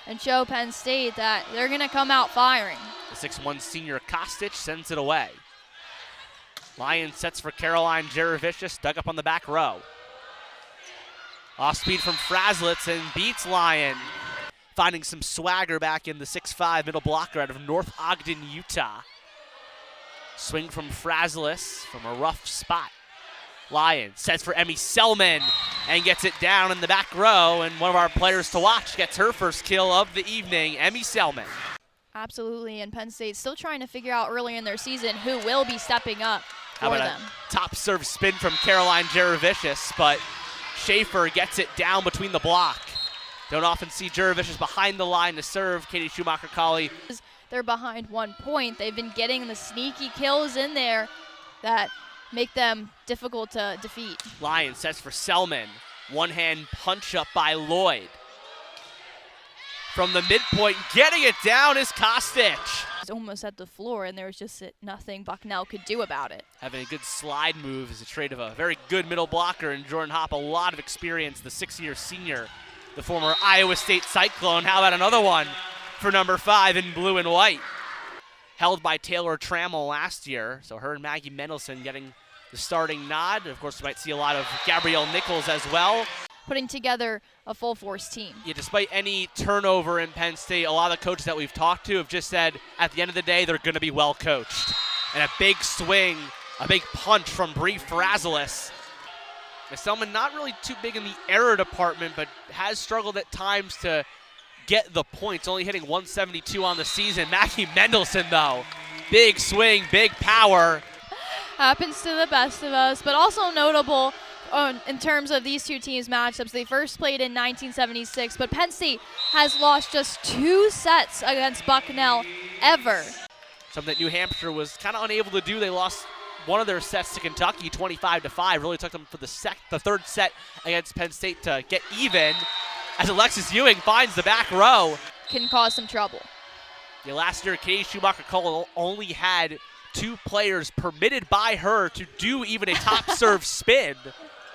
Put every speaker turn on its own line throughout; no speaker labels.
and show Penn State that they're going to come out firing.
The 6'1" senior Kostic sends it away. Lyon sets for Caroline Jaravicius, dug up on the back row. Off speed from Fraslitz and beats Lyon. Finding some swagger back in the 6'5" middle blocker out of North Ogden, Utah. Swing from Fraslitz from a rough spot. Lyon sets for Emmy Selman and gets it down in the back row, and one of our players to watch gets her first kill of the evening, Emmy Selman.
Absolutely, and Penn State still trying to figure out early in their season who will be stepping up for
How about
them.
A top serve spin from Caroline Jaravicius, but Schaefer gets it down between the block. Don't often see Jaravicius behind the line to serve. Katie Schumacher-Colley.
They're behind 1 point. They've been getting the sneaky kills in there that make them difficult to defeat.
Lyon sets for Selman. One-hand punch up by Lloyd. From the midpoint, getting it down is Kostic.
It's almost at the floor, and there was just nothing Bucknell could do about it.
Having a good slide move is a trait of a very good middle blocker, and Jordan Hopp, a lot of experience, the 6-year senior, the former Iowa State Cyclone. How about another one for number 5 in blue and white? Held by Taylor Trammell last year, so her and Maggie Mendelson getting the starting nod. Of course, we might see a lot of Gabrielle Nichols as well.
Putting together a full force team.
Yeah, despite any turnover in Penn State, a lot of the coaches that we've talked to have just said at the end of the day they're going to be well coached. And a big swing, a big punch from Bree Frazelis. Selman not really too big in the error department, but has struggled at times to get the points, only hitting 172 on the season. Maggie Mendelson, though, big swing, big power.
Happens to the best of us, but also notable in terms of these two teams' matchups. They first played in 1976, but Penn State has lost just 2 sets against Bucknell ever.
Something that New Hampshire was kind of unable to do. They lost one of their sets to Kentucky, 25-5. Really took them for the third set against Penn State to get even, as Alexis Ewing finds the back row.
Can cause some trouble.
Yeah, last year, Katie Schumacher-Cole only had 2 players permitted by her to do even a top serve spin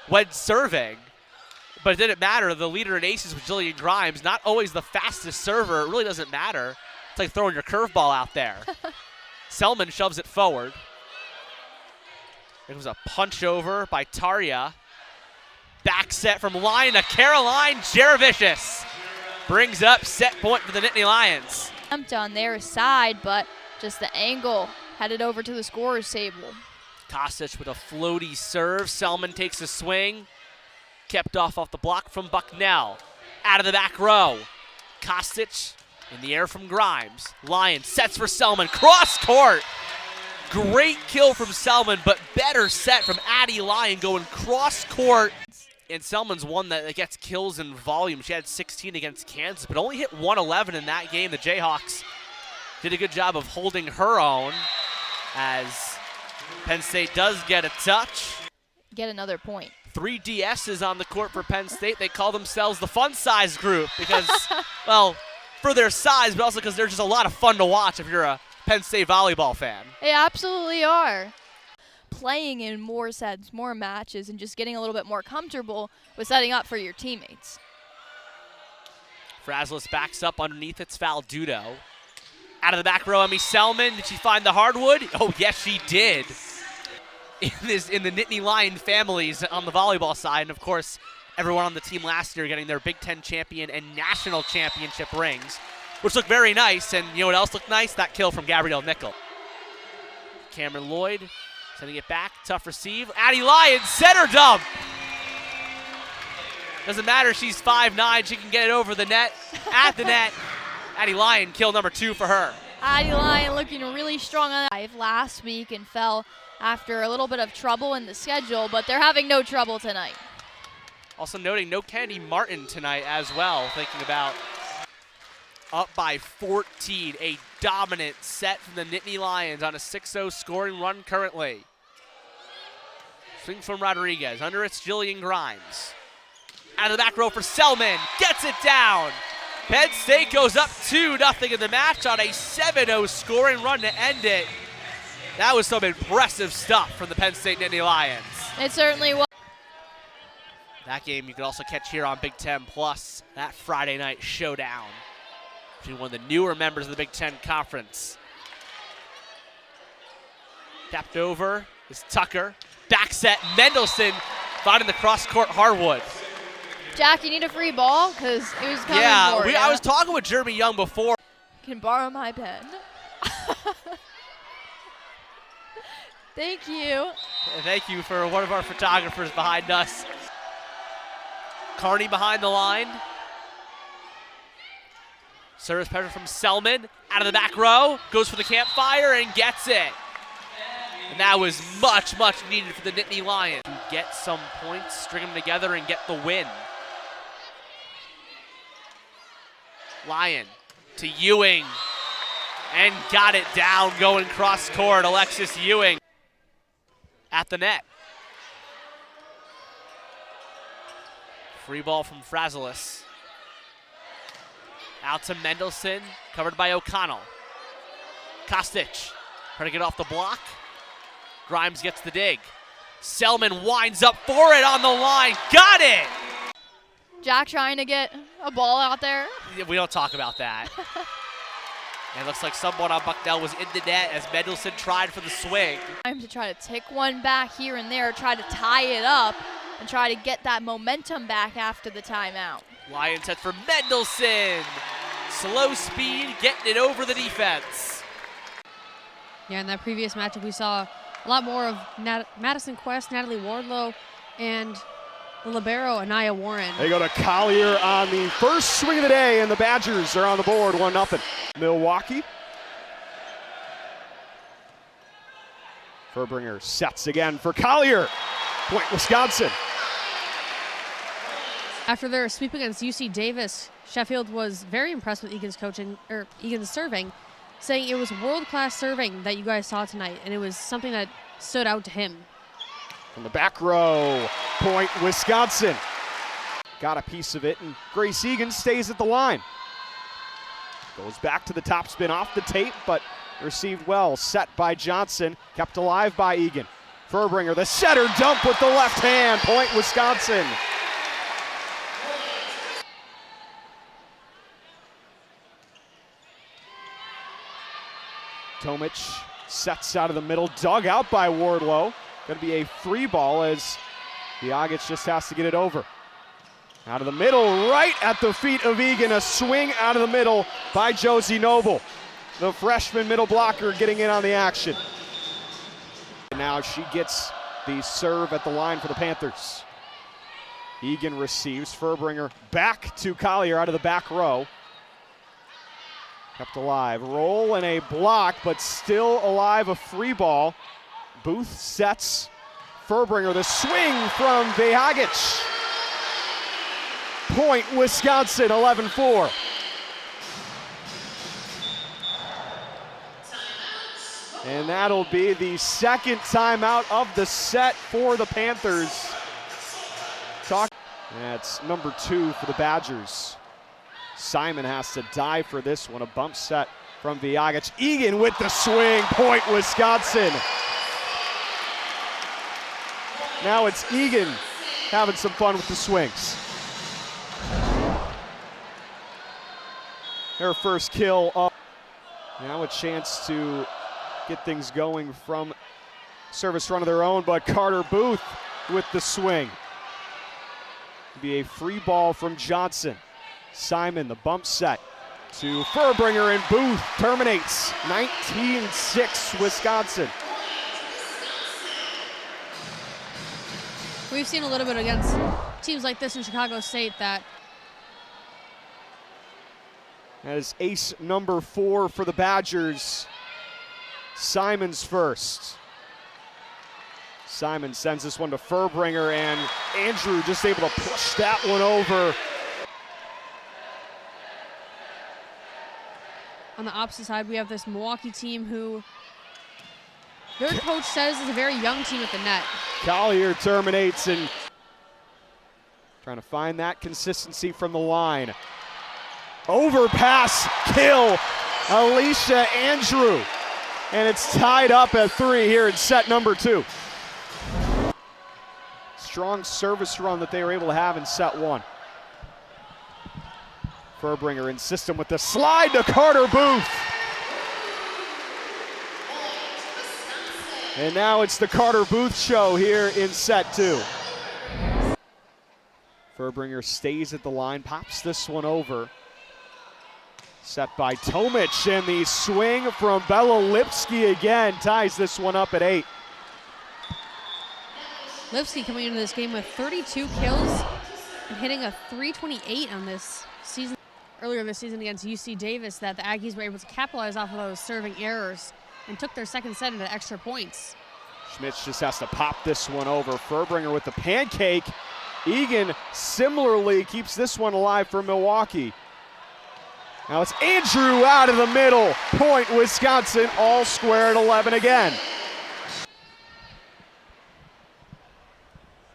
when serving. But it didn't matter. The leader in aces was Jillian Grimes, not always the fastest server. It really doesn't matter. It's like throwing your curveball out there. Selman shoves it forward. There was a punch over by Tarja. Back set from Lyon to Caroline Jaravicius. Brings up set point for the Nittany Lions.
Attempt on their side, but just the angle headed over to the scorer's table.
Kostic with a floaty serve. Selman takes a swing. Kept off the block from Bucknell. Out of the back row. Kostic in the air from Grimes. Lyon sets for Selman. Cross court. Great kill from Selman, but better set from Addie Lyon going cross court. And Selman's one that gets kills in volume. She had 16 against Kansas, but only hit 111 in that game. The Jayhawks did a good job of holding her own, as Penn State does get a touch.
Get another point.
3 DSs on the court for Penn State. They call themselves the fun size group because, well, for their size, but also because they're just a lot of fun to watch if you're a Penn State volleyball fan.
They absolutely are. Playing in more sets, more matches, and just getting a little bit more comfortable with setting up for your teammates.
Frazelis backs up underneath. It's Faldudo. Out of the back row, Emmy Selman. Did she find the hardwood? Oh, yes, she did. In the Nittany Lion families on the volleyball side, and of course, everyone on the team last year getting their Big Ten champion and national championship rings, which looked very nice. And you know what else looked nice? That kill from Gabrielle Nichol. Cameron Lloyd sending it back. Tough receive. Addie Lyon, center dump. Doesn't matter. She's 5'9". She can get it over the net, at the net. Addie Lyon, kill number 2 for her.
Addie Lyon looking really strong on that last week and fell after a little bit of trouble in the schedule, but they're having no trouble tonight.
Also noting no Kennedy Martin tonight as well, thinking about up by 14. A dominant set from the Nittany Lions on a 6-0 scoring run currently. Swing from Rodriguez. Under it's Jillian Grimes. Out of the back row for Selman. Gets it down. Penn State goes up 2-0 in the match on a 7-0 scoring run to end it. That was some impressive stuff from the Penn State Nittany Lions.
It certainly was.
That game you can also catch here on Big Ten Plus, that Friday night showdown. between one of the newer members of the Big Ten Conference. Tapped over is Tucker. Back set, Mendelson finding the cross-court hardwood.
Jack, you need a free ball? Because it was coming for you.
I was talking with Jeremy Young before.
Can borrow my pen. Thank you.
Thank you for one of our photographers behind us. Carney behind the line. Service pressure from Selman. Out of the back row. Goes for the campfire and gets it. And that was much, much needed for the Nittany Lions to get some points, string them together, and get the win. Lyon to Ewing. And got it down going cross court. Alexis Ewing at the net. Free ball from Frazelis. Out to Mendelson, covered by O'Connell. Kostic trying to get off the block. Grimes gets the dig. Selman winds up for it on the line. Got it!
Jack trying to get a ball out there.
We don't talk about that. And it looks like someone on Bucknell was in the net as Mendelson tried for the swing.
Time to try to tick one back here and there, try to tie it up, and try to get that momentum back after the timeout.
Lions head for Mendelson. Slow speed, getting it over the defense.
Yeah, in that previous matchup, we saw a lot more of Madison Quest, Natalie Wardlow, and the libero, Anaya Warren.
They go to Collier on the first swing of the day, and the Badgers are on the board, 1-0. Milwaukee. Furbringer sets again for Collier. Point, Wisconsin.
After their sweep against UC Davis, Sheffield was very impressed with Egan's coaching, or Egan's serving, saying it was world-class serving that you guys saw tonight, and it was something that stood out to him.
From the back row, point, Wisconsin. Got a piece of it, and Grace Egan stays at the line. Goes back to the topspin off the tape, but received well. Set by Johnson, kept alive by Egan. Furbringer, the setter dump with the left hand. Point, Wisconsin. Tomic sets out of the middle, dug out by Wardlow. Going to be a free ball as Biagic just has to get it over. Out of the middle, right at the feet of Egan, a swing out of the middle by Josie Noble. The freshman middle blocker getting in on the action. Now she gets the serve at the line for the Panthers. Egan receives, Furbringer back to Collier out of the back row. Kept alive, roll and a block, but still alive, a free ball. Booth sets, Furbringer, the swing from Biagic. Point, Wisconsin, 11-4. And that'll be the second timeout of the set for the Panthers. That's number 2 for the Badgers. Simon has to dive for this one, a bump set from Biagic. Egan with the swing, point, Wisconsin. Now it's Egan having some fun with the swings. Their first kill up. Now a chance to get things going from service run of their own, but Carter Booth with the swing. It'll be a free ball from Johnson. Simon, the bump set to Furbringer, and Booth terminates. 19-6 Wisconsin.
We've seen a little bit against teams like this in Chicago State that
is ace number 4 for the Badgers. Simon's first. Simon sends this one to Furbringer, and Andrew just able to push that one over.
On the opposite side, we have this Milwaukee team who their coach says is a very young team at the net.
Collier terminates and trying to find that consistency from the line. Overpass kill, Alicia Andrew. And it's tied up at 3 here in set number 2. Strong service run that they were able to have in set 1. Furbringer in system with the slide to Carter Booth. And now it's the Carter Booth show here in set 2. Furbringer stays at the line, pops this one over. Set by Tomic, and the swing from Bella Lipsky again ties this one up at 8.
Lipsky coming into this game with 32 kills and hitting a .328 on this season. Earlier this season against UC Davis, that the Aggies were able to capitalize off of those serving errors and took their second set into extra points.
Schmitz just has to pop this one over. Furbringer with the pancake. Egan similarly keeps this one alive for Milwaukee. Now it's Andrew out of the middle. Point Wisconsin, all square at 11 again.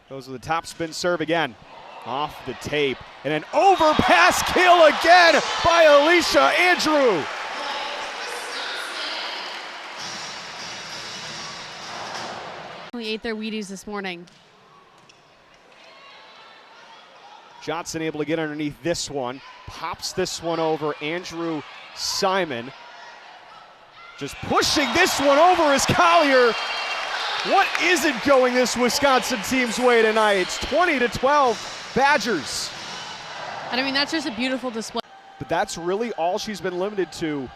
Goes with the top spin serve again. Off the tape. And an overpass kill again by Alicia Andrew.
Only ate their Wheaties this morning.
Johnson able to get underneath this one. Pops this one over. Andrew Simon. Just pushing this one over is Collier. What isn't going this Wisconsin team's way tonight? It's 20-12 Badgers.
And I mean, that's just a beautiful display.
But that's really all she's been limited to.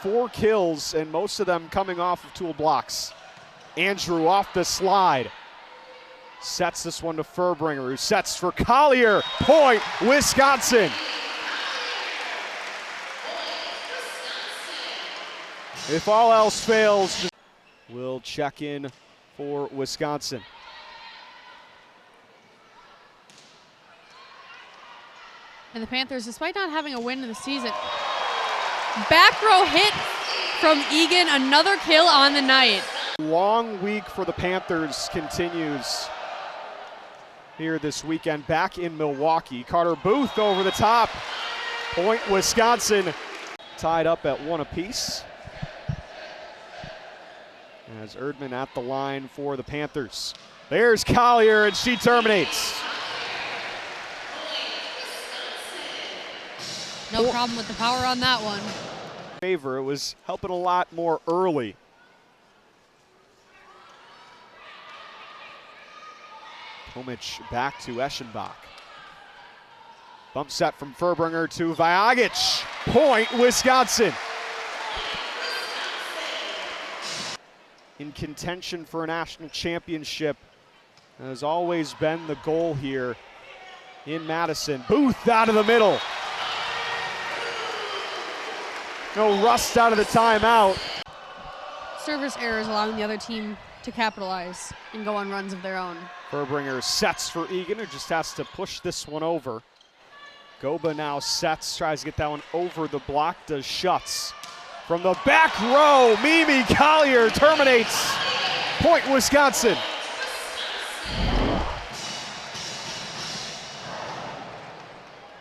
4 kills, and most of them coming off of tool blocks. Andrew off the slide. Sets this one to Furbringer, who sets for Collier. Point Wisconsin. If all else fails, we'll check in for Wisconsin.
And the Panthers, despite not having a win in the season, back row hit from Egan, another kill on the night.
Long week for the Panthers continues here this weekend back in Milwaukee. Carter Booth over the top. Point Wisconsin, tied up at 1 apiece. As Erdman at the line for the Panthers. There's Collier, and she terminates.
No problem with the power on that one.
Favor, it was helping a lot more early. Tomic back to Eschenbach. Bump set from Furbringer to Vajagic. Point Wisconsin. In contention for a national championship has always been the goal here in Madison. Booth out of the middle. No rust out of the timeout.
Service errors allowing the other team to capitalize and go on runs of their own.
Furbringer sets for Egan, who just has to push this one over. Goba now sets, tries to get that one over the block, does shuts. From the back row, Mimi Collier terminates. Point Wisconsin.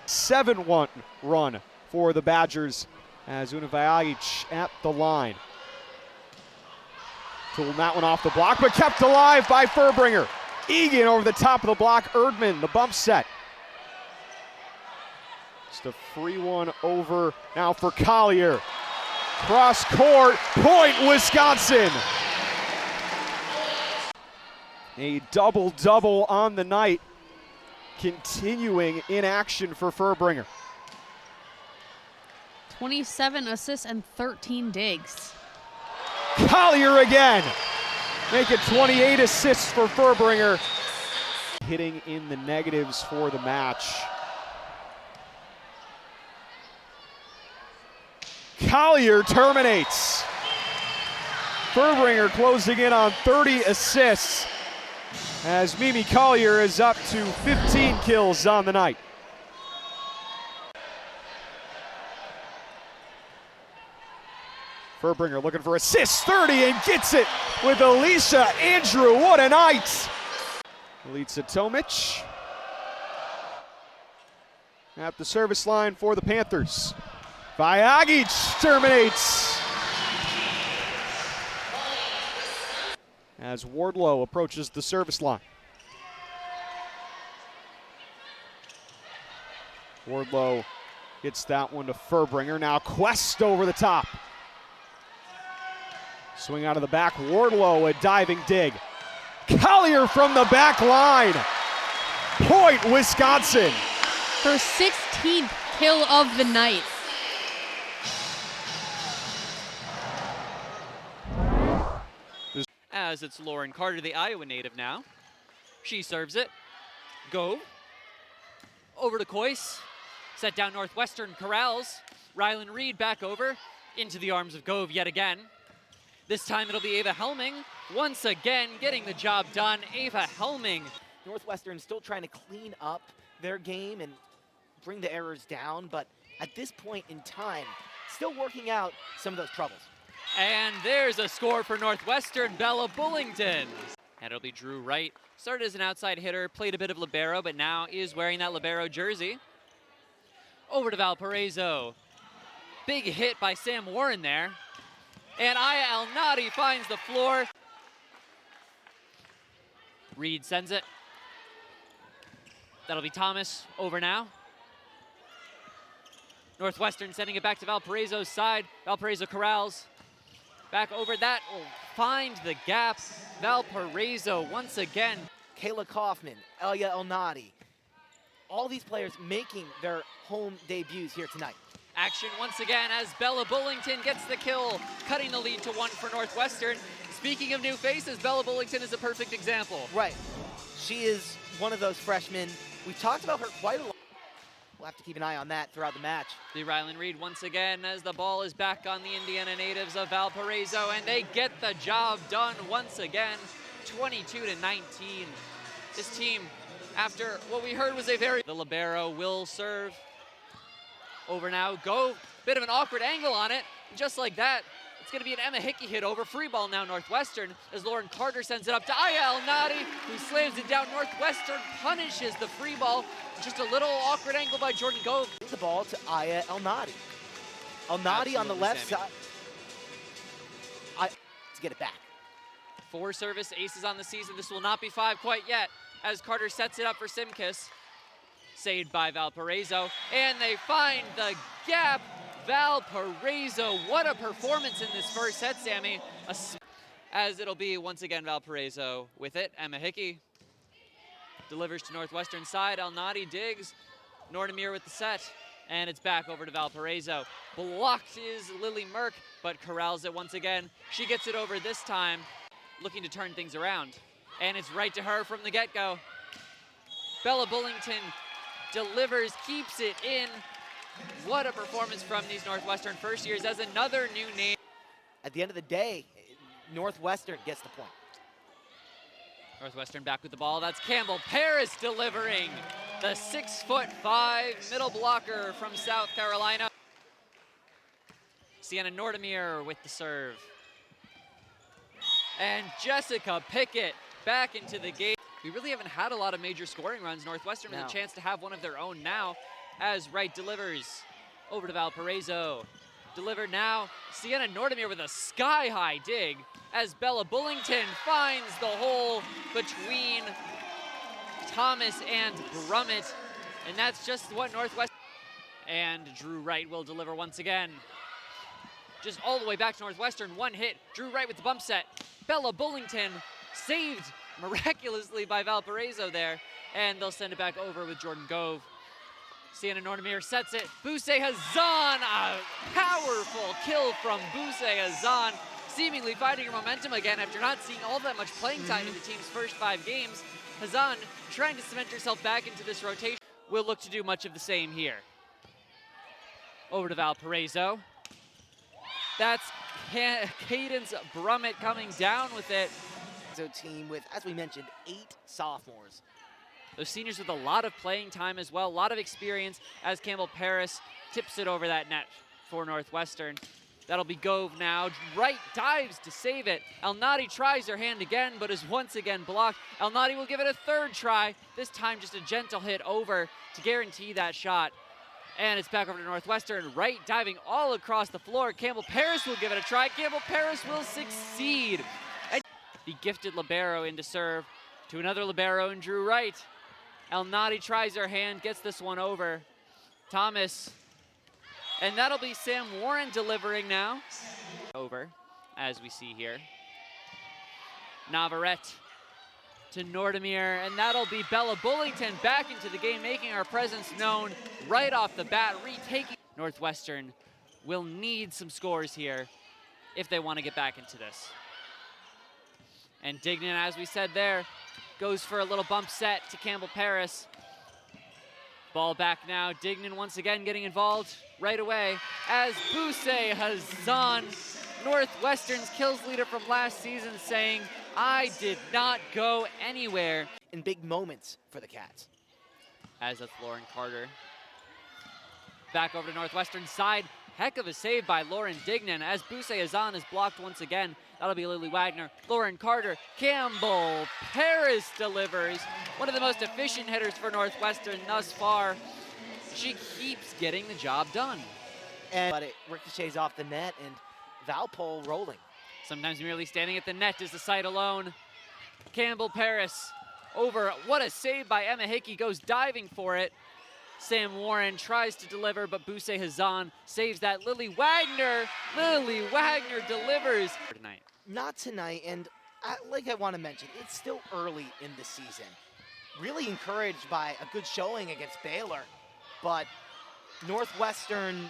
Seven-1 run for the Badgers as Una Vajagic at the line. Pulled that one off the block, but kept alive by Furbringer. Egan over the top of the block. Erdman, the bump set. Just a free one over now for Collier. Cross court, point Wisconsin. A double-double on the night. Continuing in action for Furbringer.
27 assists and 13 digs.
Collier again. Make it 28 assists for Furbringer. Hitting in the negatives for the match. Collier terminates. Furbringer closing in on 30 assists as Mimi Collier is up to 15 kills on the night. Furbringer looking for assist, 30, and gets it with Alicia Andrew. What a night! Alicia Tomic at the service line for the Panthers. Vajagic terminates as Wardlow approaches the service line. Wardlow gets that one to Furbringer. Now Quest over the top. Swing out of the back. Wardlow, a diving dig. Collier from the back line. Point, Wisconsin.
Her 16th kill of the night.
As it's Lauren Carter, the Iowa native now. She serves it. Gove. Over to Coyce. Set down Northwestern, corrals. Rylan Reed back over. Into the arms of Gove yet again. This time it'll be Ava Helming. Once again, getting the job done. Ava Helming.
Northwestern still trying to clean up their game and bring the errors down, but at this point in time, still working out some of those troubles.
And there's a score for Northwestern, Bella Bullington. And it'll be Drew Wright. Started as an outside hitter, played a bit of libero, but now is wearing that libero jersey. Over to Valparaiso. Big hit by Sam Warren there. And Aya El-Nadi finds the floor. Reed sends it. That'll be Thomas over now. Northwestern sending it back to Valparaiso's side. Valparaiso corrals. Back over that will find the gap. Valparaiso once again.
Kayla Kaufman, Elia El-Nadi, all these players making their home debuts here tonight.
Action once again as Bella Bullington gets the kill, cutting the lead to 1 for Northwestern. Speaking of new faces, Bella Bullington is a perfect example.
Right. She is one of those freshmen. We've talked about her quite a lot. We'll have to keep an eye on that throughout the match.
The Rylan Reed once again as the ball is back on the Indiana natives of Valparaiso, and they get the job done once again, 22-19. This team, after what we heard was the libero will serve. Over now, Go, bit of an awkward angle on it, just like that. It's gonna be an Emma Hickey hit over, free ball now Northwestern, as Lauren Carter sends it up to Aya El-Nadi, who slams it down. Northwestern punishes the free ball. Just a little awkward angle by Jordan Gove.
The ball to Aya El-Nadi. El-Nadi on the left side. To get it back.
4 service aces on the season. This will not be 5 quite yet, as Carter sets it up for Simkis. Saved by Valparaiso, and they find the gap. Valparaiso, what a performance in this first set, Sammy. As it'll be once again Valparaiso with it. Emma Hickey delivers to Northwestern side. El-Nadi digs. Nordemir with the set, and it's back over to Valparaiso. Blocked is Lily Merck, but corrals it once again. She gets it over this time, looking to turn things around. And it's right to her from the get-go. Bella Bullington delivers, keeps it in. What a performance from these Northwestern first years as another new name.
At the end of the day, Northwestern gets the point.
Northwestern back with the ball. That's Campbell Paris delivering. The 6'5" middle blocker from South Carolina. Sienna Nordemir with the serve. And Jessica Pickett back into the game. We really haven't had a lot of major scoring runs. Northwestern with a chance to have one of their own now, as Wright delivers over to Valparaiso. Delivered now, Sienna Nordemir with a sky-high dig, as Bella Bullington finds the hole between Thomas and Brummett. And that's just what Northwestern. And Drew Wright will deliver once again. Just all the way back to Northwestern, one hit. Drew Wright with the bump set. Bella Bullington saved miraculously by Valparaiso there, and they'll send it back over with Jordan Gove. Sienna Nordemir sets it. Boussaint Hazan, a powerful kill from Boussaint Hazan, seemingly finding her momentum again after not seeing all that much playing time in the team's first 5 games. Hazan trying to cement herself back into this rotation. Will look to do much of the same here. Over to Valparaiso. That's Cadence Brummett coming down with it.
Team with, as we mentioned, 8 sophomores.
Those seniors with a lot of playing time as well, a lot of experience, as Campbell Paris tips it over that net for Northwestern. That'll be Gove now. Wright dives to save it. El-Nadi tries her hand again, but is once again blocked. El-Nadi will give it a 3rd try, this time just a gentle hit over to guarantee that shot. And it's back over to Northwestern. Wright diving all across the floor. Campbell Paris will give it a try. Campbell Paris will succeed. And the gifted libero into serve to another libero in Drew Wright. El-Nadi tries her hand, gets this one over. Thomas. And that'll be Sam Warren delivering now. Over, as we see here. Navarrete to Nordemir, and that'll be Bella Bullington back into the game, making our presence known right off the bat, retaking. Northwestern will need some scores here if they want to get back into this. And Dignan, as we said there, goes for a little bump set to Campbell Paris. Ball back now. Dignan once again getting involved right away as Boussaint Hazan, Northwestern's kills leader from last season, saying, I did not go anywhere.
In big moments for the Cats.
As that's Lauren Carter. Back over to Northwestern's side. Heck of a save by Lauren Dignan as Boussaint Hazan is blocked once again. That'll be Lily Wagner. Lauren Carter. Campbell Paris delivers. One of the most efficient hitters for Northwestern thus far. She keeps getting the job done.
But it ricochets off the net and Valpole rolling.
Sometimes merely standing at the net is the sight alone. Campbell Paris over. What a save by Emma Hickey. Goes diving for it. Sam Warren tries to deliver, but Boussaint Hazan saves that. Lily Wagner delivers tonight.
Not tonight, and like I want to mention, it's still early in the season. Really encouraged by a good showing against Baylor, but Northwestern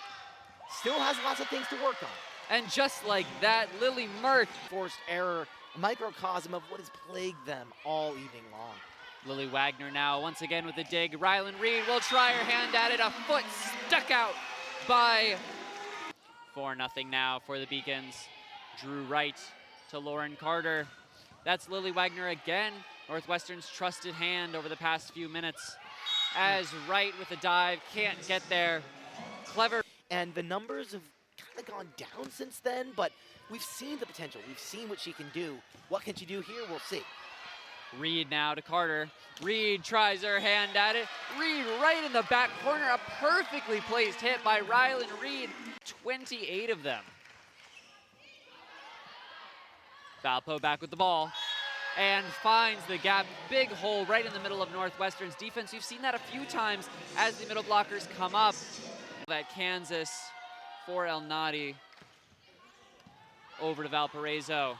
still has lots of things to work on.
And just like that, Lily Merck.
Forced error, a microcosm of what has plagued them all evening long.
Lily Wagner now once again with a dig. Rylan Reed will try her hand at it. A foot stuck out by 4-0 now for the Beacons. Drew Wright to Lauren Carter. That's Lily Wagner again. Northwestern's trusted hand over the past few minutes. As Wright with a dive, can't get there. Clever.
And the numbers have kind of gone down since then, but we've seen the potential. We've seen what she can do. What can she do here? We'll see.
Reed now to Carter. Reed tries her hand at it. Reed right in the back corner. A perfectly placed hit by Rylan Reed. 28 of them. Valpo back with the ball and finds the gap. Big hole right in the middle of Northwestern's defense. We've seen that a few times as the middle blockers come up. That Kansas for El Nadi. Over to Valparaiso.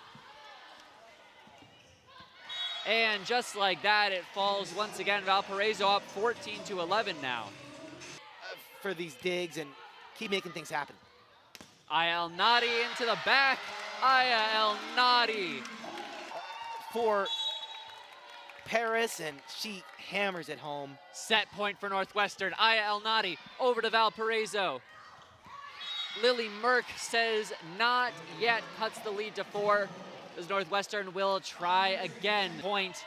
And just like that, it falls once again. Valparaiso up 14-11 now.
For these digs and keep making things happen.
Aya El Nadi into the back. Aya El Nadi.
For Paris, and she hammers it home.
Set point for Northwestern. Aya El Nadi over to Valparaiso. Lily Merck says not yet, cuts the lead to 4. As Northwestern will try again. Point.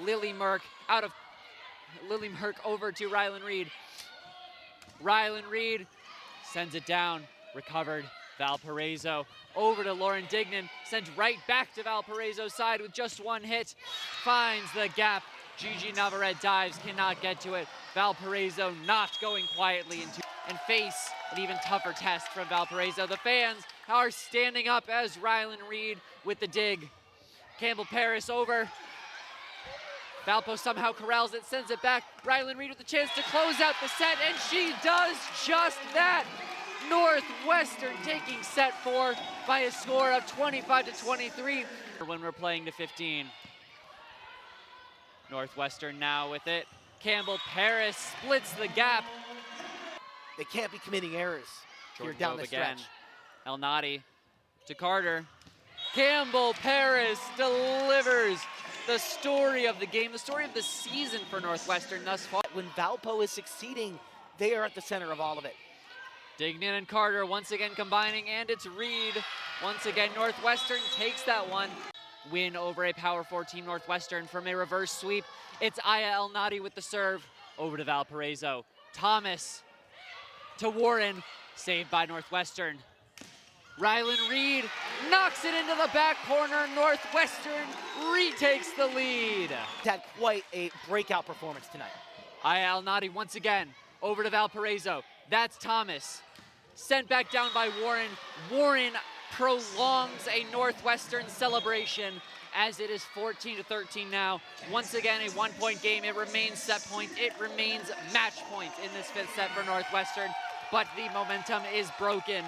Lily Merck over to Rylan Reed. Rylan Reed sends it down. Recovered. Valparaiso over to Lauren Dignan. Sent right back to Valparaiso's side with just one hit. Finds the gap. Gigi Navarrete dives, cannot get to it. Valparaiso not going quietly into and face an even tougher test from Valparaiso. The fans are standing up as Rylan Reed with the dig. Campbell Paris over. Valpo somehow corrals it, sends it back. Rylan Reed with a chance to close out the set, and she does just that. Northwestern taking set 4 by a score of 25-23 when we're playing to 15. Northwestern now with it. Campbell Paris splits the gap.
They can't be committing errors here down the stretch.
El Nadi to Carter. Campbell Paris delivers the story of the game, the story of the season for Northwestern thus far.
When Valpo is succeeding, they are at the center of all of it.
Dignan and Carter once again combining, and it's Reed. Once again, Northwestern takes that one. Win over a Power 4 team Northwestern from a reverse sweep. It's Aya El Nadi with the serve over to Valparaiso. Thomas to Warren, saved by Northwestern. Rylan Reed knocks it into the back corner. Northwestern retakes the lead.
Had quite a breakout performance tonight.
Aya El Nadi once again over to Valparaiso. That's Thomas. Sent back down by Warren. Warren prolongs a Northwestern celebration as it is 14-13 now. Once again, a 1-point game. It remains set point. It remains match point in this 5th set for Northwestern, but the momentum is broken